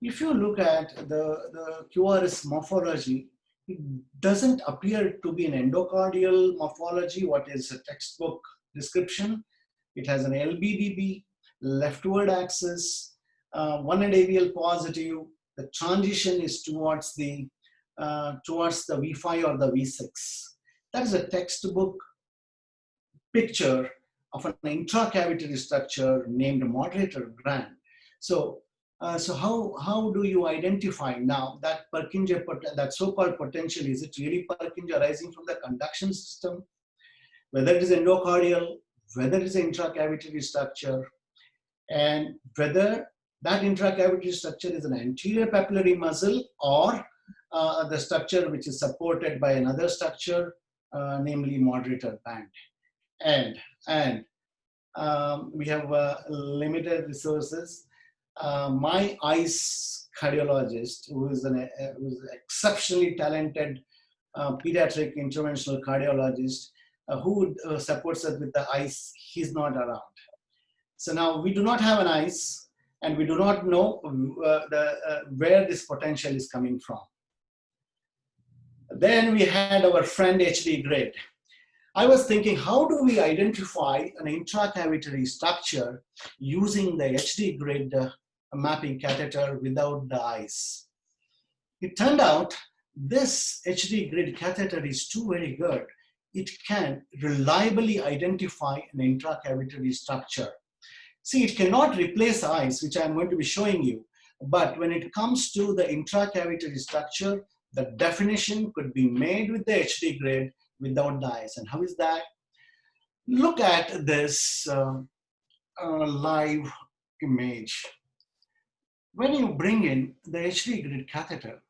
if you look at the QRS morphology, it doesn't appear to be an endocardial morphology, what is a textbook description. It has an LBDB, leftward axis, one end AVL positive. The transition is towards the V5 or the V6. That is a textbook picture of an intracavitary structure named moderator gland. So how do you identify now that Purkinje, that so-called potential? Is it really Purkinje arising from the conduction system? Whether it is endocardial, whether it is intracavitary structure, and whether that intracavitary structure is an anterior papillary muscle or the structure which is supported by another structure, namely moderator band. And we have limited resources. My eyes cardiologist, who is an exceptionally talented pediatric interventional cardiologist, who supports us with the eyes, he's not around. So now we do not have an eyes, and we do not know where this potential is coming from. Then we had our friend HD grid. I was thinking, how do we identify an intracavitary structure using the HD grid mapping catheter without the eyes? It turned out this HD grid catheter is too very good. It can reliably identify an intracavitary structure. See, it cannot replace eyes, which I'm going to be showing you. But when it comes to the intracavitary structure, the definition could be made with the HD grid without the eyes. And how is that? Look at this live image. When you bring in the HD grid catheter,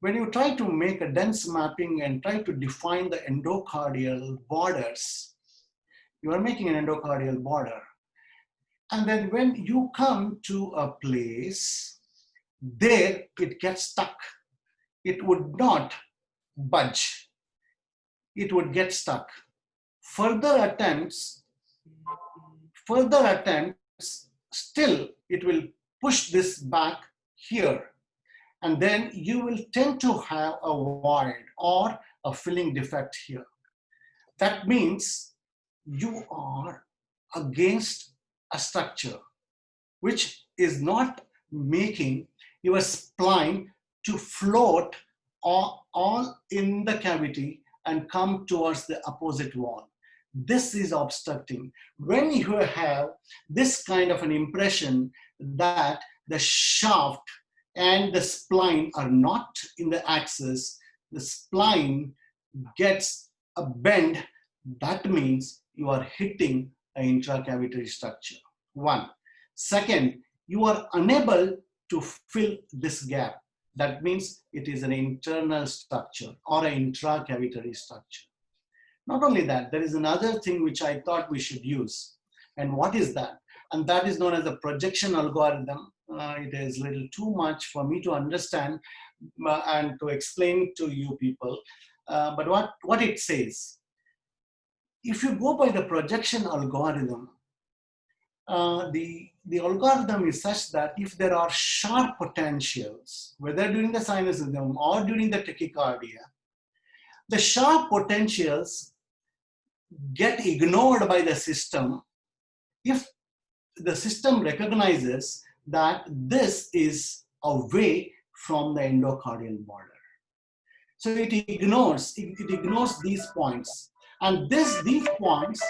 when you try to make a dense mapping and try to define the endocardial borders, you are making an endocardial border. And then when you come to a place, there it gets stuck. It would not budge. It would get stuck. Further attempts, still it will push this back here. And then you will tend to have a void or a filling defect here. That means you are against a structure which is not making your spine to float all in the cavity and come towards the opposite wall. This is obstructing. When you have this kind of an impression that the shaft and the spline are not in the axis, the spline gets a bend, that means you are hitting an intracavitary structure. One. Second, you are unable to fill this gap. That means it is an internal structure or an intracavitary structure. Not only that, there is another thing which I thought we should use. And what is that? And that is known as the projection algorithm. It is a little too much for me to understand and to explain to you people. But what it says, if you go by the projection algorithm, the algorithm is such that if there are sharp potentials, whether during the sinus rhythm or during the tachycardia, the sharp potentials get ignored by the system if the system recognizes that this is away from the endocardial border. So it ignores these points. And these points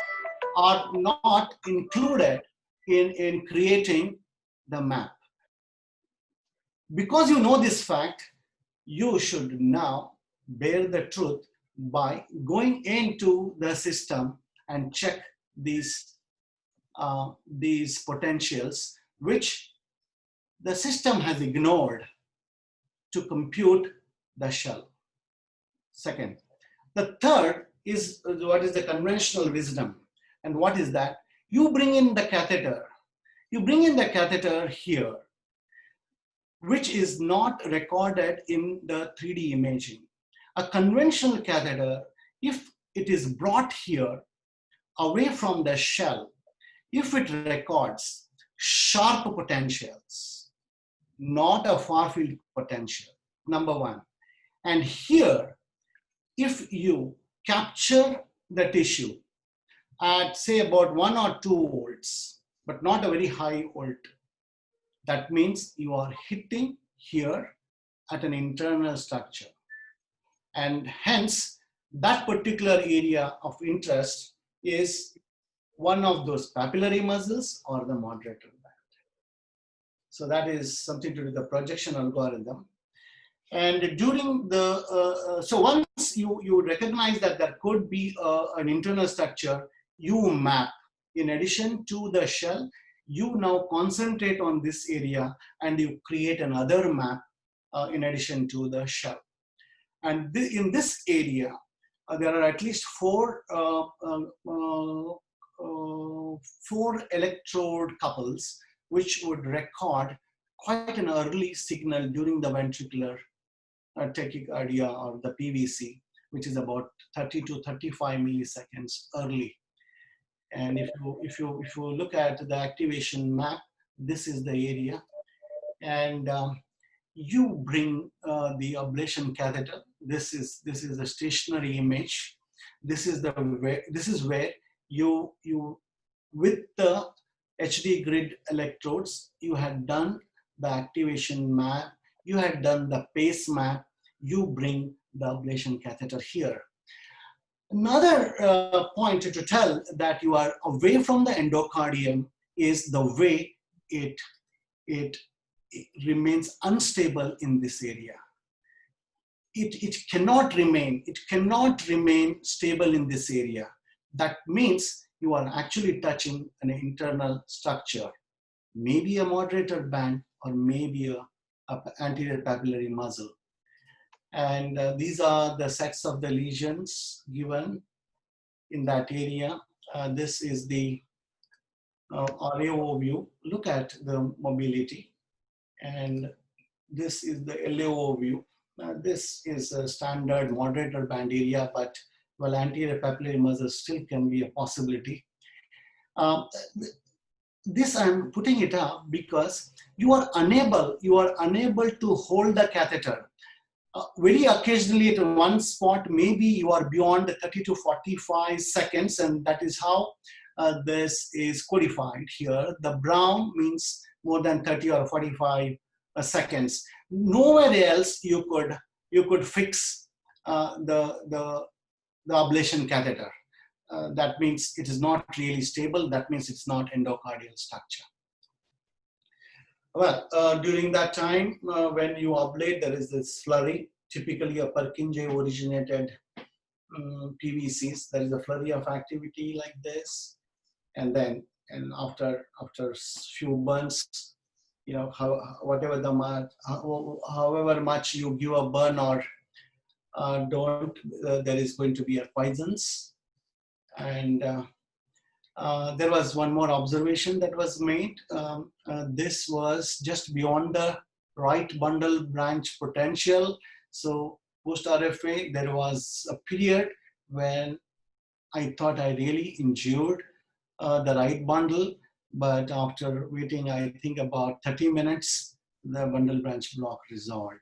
are not included in creating the map. Because you know this fact, you should now bear the truth by going into the system and check these potentials which the system has ignored to compute the shell. Second. The third is what is the conventional wisdom. And what is that? You bring in the catheter. You bring in the catheter here, which is not recorded in the 3D imaging. A conventional catheter, if it is brought here away from the shell, if it records sharp potentials, not a far-field potential, number one. And here, if you capture the tissue at say about 1 or 2 volts, but not a very high volt, that means you are hitting here at an internal structure. And hence, that particular area of interest is one of those papillary muscles or the moderator band. So that is something to do with the projection algorithm. And during the, so once you recognize that there could be an internal structure, you map. In addition to the shell, you now concentrate on this area and you create another map in addition to the shell. And in this area, there are at least 4 electrode couples which would record quite an early signal during the ventricular tachycardia or the PVC, which is about 30 to 35 milliseconds early. And if you look at the activation map, this is the area, and you bring the ablation catheter. This is a stationary image. This is where you with the HD grid electrodes, you had done the activation map, you had done the Pacemap, you bring the ablation catheter here. Another point to tell that you are away from the endocardium is the way it remains unstable in this area. It cannot remain stable in this area. That means you are actually touching an internal structure, maybe a moderator band or maybe a anterior papillary muscle. And these are the sets of the lesions given in that area. This is the RAO view, look at the mobility. And this is the LAO view. This is a standard moderator band area, but well, anterior papillary muscle still can be a possibility. This I'm putting it up because you are unable to hold the catheter. Very occasionally at one spot, maybe you are beyond 30 to 45 seconds, and that is how this is codified here. The brown means more than 30 or 45 seconds. Nowhere else you could fix the ablation catheter. That means it is not really stable. That means it's not endocardial structure. Well, during that time, when you ablate, there is this flurry, typically a Purkinje originated PVCs. There is a flurry of activity like this. And then, after few burns, you know, however much you give a burn or don't, there is going to be a poisons. And there was one more observation that was made. This was just beyond the Rt.Bundle branch potential. So post RFA, there was a period when I thought I really injured the right bundle, but after waiting, I think about 30 minutes, the bundle branch block resolved.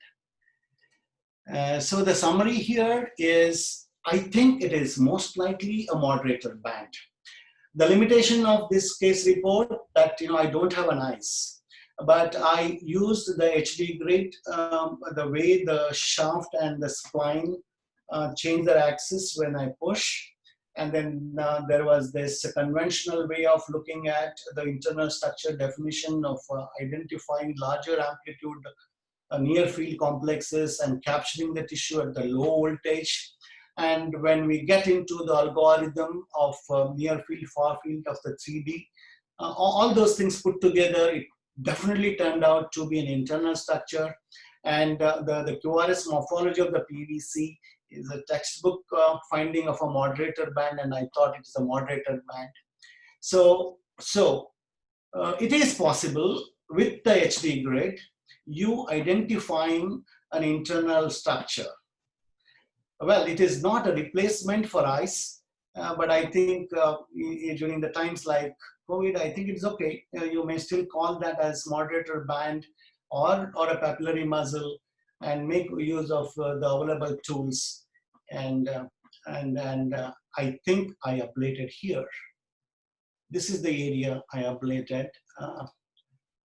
So the summary here is, I think it is most likely a moderator band. The limitation of this case report that, you know, I don't have an ICE, but I used the HD grid, the way the shaft and the spline change their axis when I push. And then there was this conventional way of looking at the internal structure definition of identifying larger amplitude near field complexes and capturing the tissue at the low voltage. And when we get into the algorithm of near field, far field of the 3D, all those things put together, it definitely turned out to be an internal structure. And the QRS morphology of the PVC is a textbook finding of a moderator band, and I thought it is a moderator band. So it is possible with the HD grid, you identifying an internal structure. Well, it is not a replacement for ICE, but I think during the times like COVID, I think it's okay. You may still call that as moderator band or a papillary muscle, and make use of the available tools. And I think I ablated here. This is the area I ablated.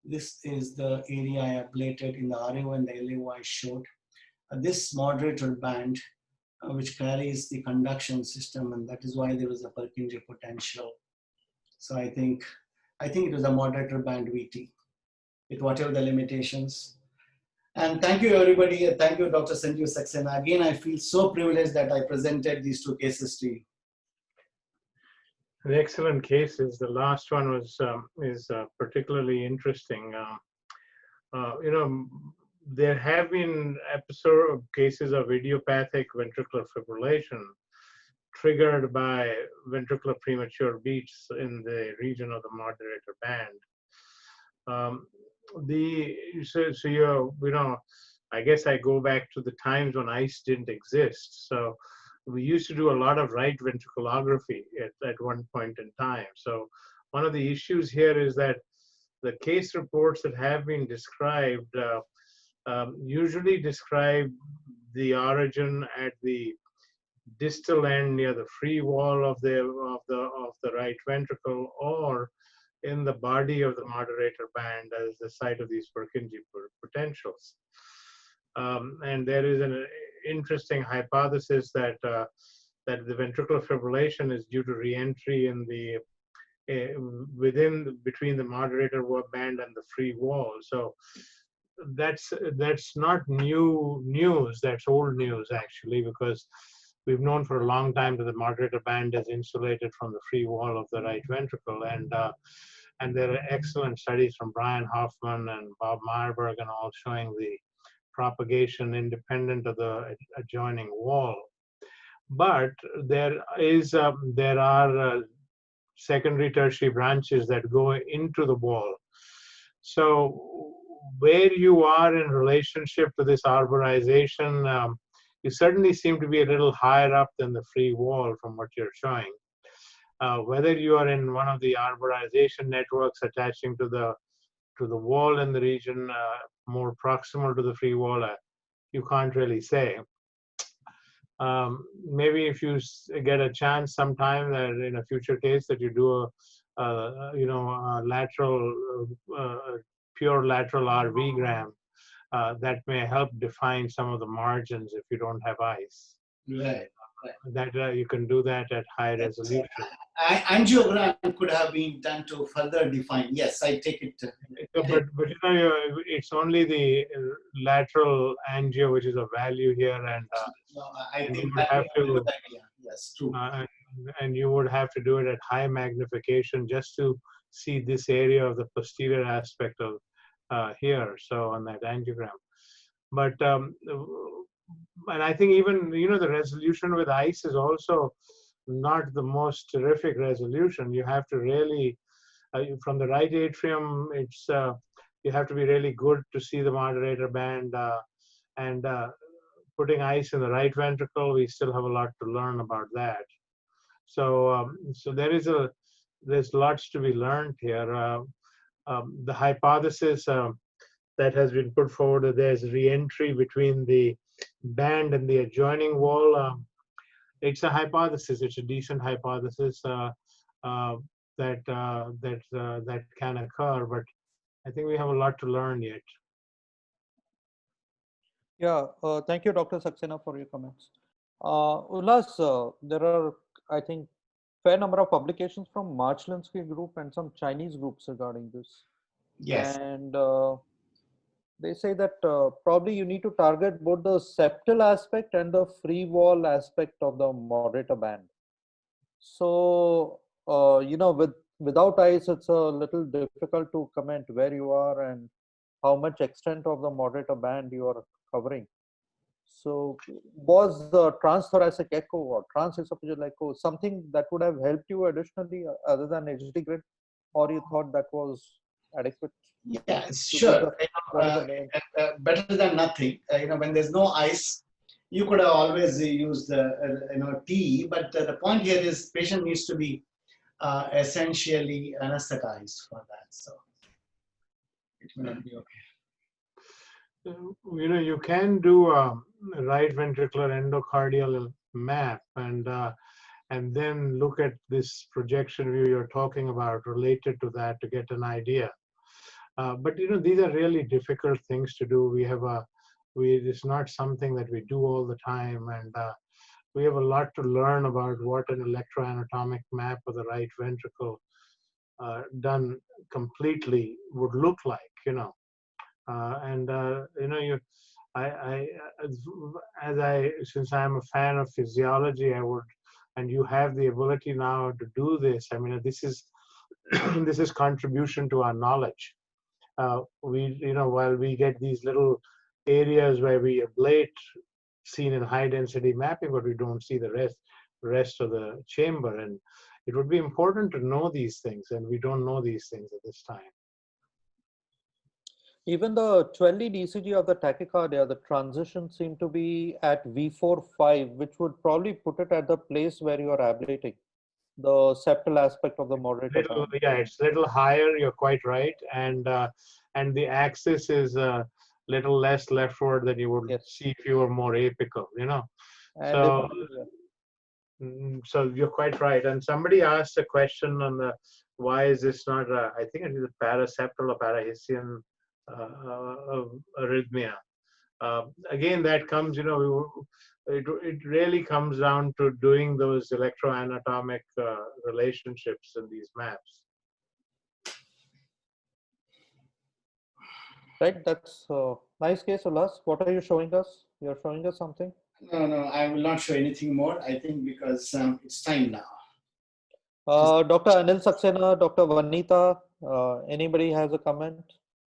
This is the area I ablated in the RAO and the LAO I showed. This moderator band, which carries the conduction system, and that is why there was a Purkinje potential. So I think it was a moderator band VT with whatever the limitations. And thank you, everybody. Thank you, Dr. Sanjeev Saxena. Again, I feel so privileged that I presented these two cases to you. An excellent cases. The last one was is particularly interesting. You know, there have been episode of cases of idiopathic ventricular fibrillation triggered by ventricular premature beats in the region of the moderator band. You know, I guess I go back to the times when ICE didn't exist. So we used to do a lot of right ventriculography at one point in time. So one of the issues here is that the case reports that have been described usually describe the origin at the distal end near the free wall of the right ventricle, or in the body of the moderator band as the site of these Purkinje potentials. And there is an interesting hypothesis that that the ventricular fibrillation is due to reentry in the between the moderator band and the free wall. So that's not new news. That's old news actually, because we've known for a long time that the moderator band is insulated from the free wall of the right ventricle, and there are excellent studies from Brian Hoffman and Bob Meyerberg and all showing the propagation independent of the adjoining wall. But there are secondary, tertiary branches that go into the wall. So where you are in relationship to this arborization, you certainly seem to be a little higher up than the free wall from what you're showing. Whether you are in one of the arborization networks attaching to the wall in the region more proximal to the free wall, you can't really say. Maybe if you get a chance sometime that in a future case that you do a lateral, pure lateral RV-gram, that may help define some of the margins if you don't have ice. Right. That you can do that at high resolution. Angiogram could have been done to further define. Yes, I take it. But it's only the lateral angio which is a value here, and I and think you would have to. Yes, true. And you would have to do it at high magnification just to see this area of the posterior aspect of here. So on that angiogram, but and I think even the resolution with ice is also not the most terrific resolution. You have to really from the right atrium, it's you have to be really good to see the moderator band, and putting ice in the right ventricle, we still have a lot to learn about that. So so there's lots to be learned here. The hypothesis that has been put forward that there's re-entry between the band and the adjoining wall. It's a hypothesis. It's a decent hypothesis that can occur, but I think we have a lot to learn yet. Yeah, thank you, Dr. Saxena, for your comments. Ulhas, there are, I think, fair number of publications from Marchlinsky group and some Chinese groups regarding this. Yes. And they say that probably you need to target both the septal aspect and the free wall aspect of the moderator band. So, without ice, it's a little difficult to comment where you are and how much extent of the moderator band you are covering. So was the transthoracic echo or transesophageal echo something that would have helped you additionally other than HD grid, or you thought that was adequate? Yeah, sure. Better than nothing. When there's no ice, you could have always used the tea. But the point here is patient needs to be essentially anesthetized for that. So it may not be okay. You can do a right ventricular endocardial map and then look at this projection view you're talking about related to that to get an idea. But these are really difficult things to do. It's not something that we do all the time, and we have a lot to learn about what an electroanatomic map of the right ventricle done completely would look like. Since I'm a fan of physiology, and you have the ability now to do this. I mean, this is contribution to our knowledge. While we get these little areas where we ablate, seen in high density mapping, but we don't see the rest of the chamber, and it would be important to know these things, and we don't know these things at this time. Even the 12-lead ECG of the tachycardia, the transition seemed to be at V4-5, which would probably put it at the place where you are ablating, the septal aspect of the moderator. Yeah, it's a little higher, you're quite right. And the axis is a little less leftward than you would see if you were more apical, So you're quite right. And somebody asked a question on why is this not, I think it is a paraseptal or parahisian arrhythmia. Again, that comes, it really comes down to doing those electroanatomic relationships in these maps. Right, that's a nice case, Ulhas. What are you showing us? You're showing us something? No, I will not show anything more, I think, because it's time now. Dr. Anil Saxena, Dr. Vanita, anybody has a comment?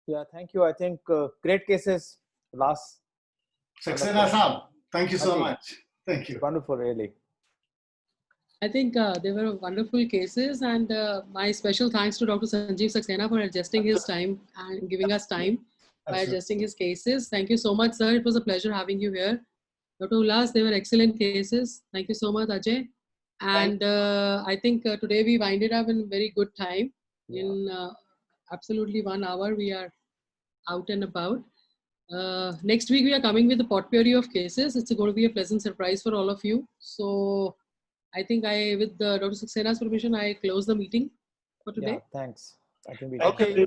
Yeah, thank you. I think great cases. Last. Saxena Saab, thank you so much. Thank you. Wonderful, really. I think they were wonderful cases, and my special thanks to Dr. Sanjeev Saxena for adjusting his time and giving us time by Absolutely. adjusting his cases. Thank you so much, sir. It was a pleasure having you here. Dr. Ulhas, they were excellent cases. Thank you so much, Ajay. And I think today we winded up in very good time. In absolutely 1 hour, we are out and about. Next week, we are coming with a potpourri of cases. It's going to be a pleasant surprise for all of you. So I think with Dr. Saxena's permission, I close the meeting for today. Yeah, thanks. I think we Okay. can.